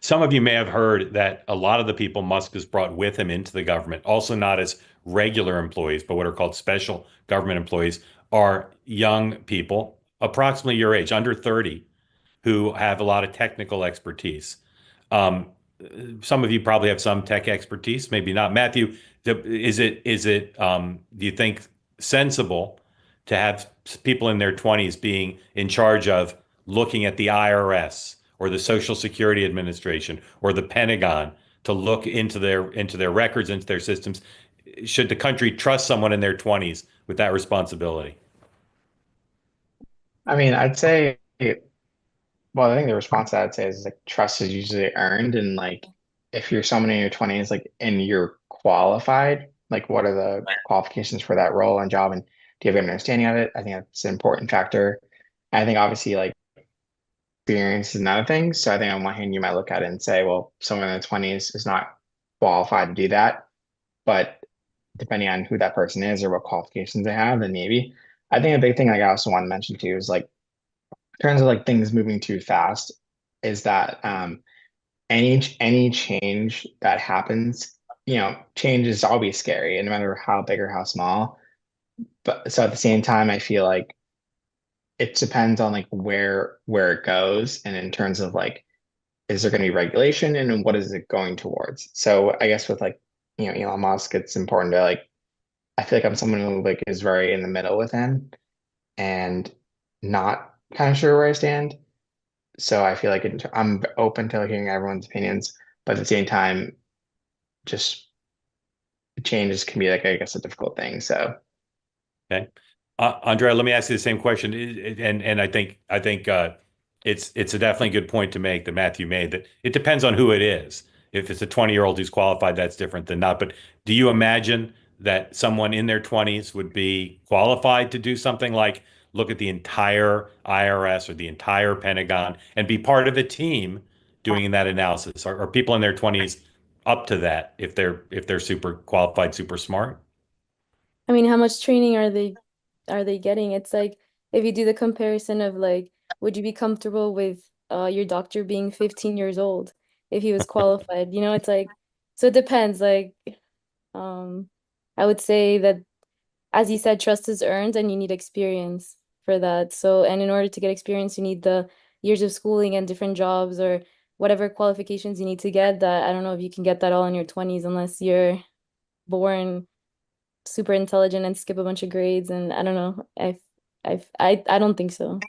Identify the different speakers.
Speaker 1: Some of you may have heard that a lot of the people Musk has brought with him into the government, also not as regular employees, but what are called special government employees, are young people, approximately your age, under 30, who have a lot of technical expertise. Um, some of you probably have some tech expertise, maybe not. Matthew, do you think sensible to have people in their 20s being in charge of looking at the IRS or the Social Security Administration or the Pentagon to look into their records, into their systems? Should the country trust someone in their 20s with that responsibility?
Speaker 2: I mean, I'd say, well, I think the response to that I'd say is like trust is usually earned. And like, if you're someone in your 20s, like, and you're qualified, like, what are the qualifications for that role and job? And do you have an understanding of it? I think that's an important factor. I think obviously, like, experience is another thing. So I think on one hand, you might look at it and say, well, someone in the 20s is not qualified to do that. But depending on who that person is or what qualifications they have, then maybe. I think a big thing like I also want to mention too is like in terms of like things moving too fast, is that any change that happens, change is always scary, and no matter how big or how small. But so at the same time, I feel like it depends on like where it goes, and in terms of like, is there going to be regulation, and what is it going towards? So I guess with like, Elon Musk, it's important to like, I feel like I'm someone who like is very in the middle with him and not kind of sure where I stand. So I feel like I'm open to hearing everyone's opinions, but at the same time, just changes can be like, I guess, a difficult thing. So
Speaker 1: Okay. Andrea, let me ask you the same question. And I think it's a definitely good point to make that Matthew made, that it depends on who it is. If it's a 20-year-old who's qualified, that's different than not. But do you imagine that someone in their 20s would be qualified to do something like look at the entire IRS or the entire Pentagon and be part of a team doing that analysis? Are people in their 20s up to that if they're super qualified, super smart?
Speaker 3: I mean, how much training are they getting? It's like if you do the comparison of like, would you be comfortable with your doctor being 15 years old if he was qualified? It's like so it depends. Like, um, I would say that as you said, trust is earned and you need experience for that. So, and in order to get experience, you need the years of schooling and different jobs or whatever qualifications you need to get that. I don't know if you can get that all in your 20s unless you're born super intelligent and skip a bunch of grades. And I don't know. I don't think so.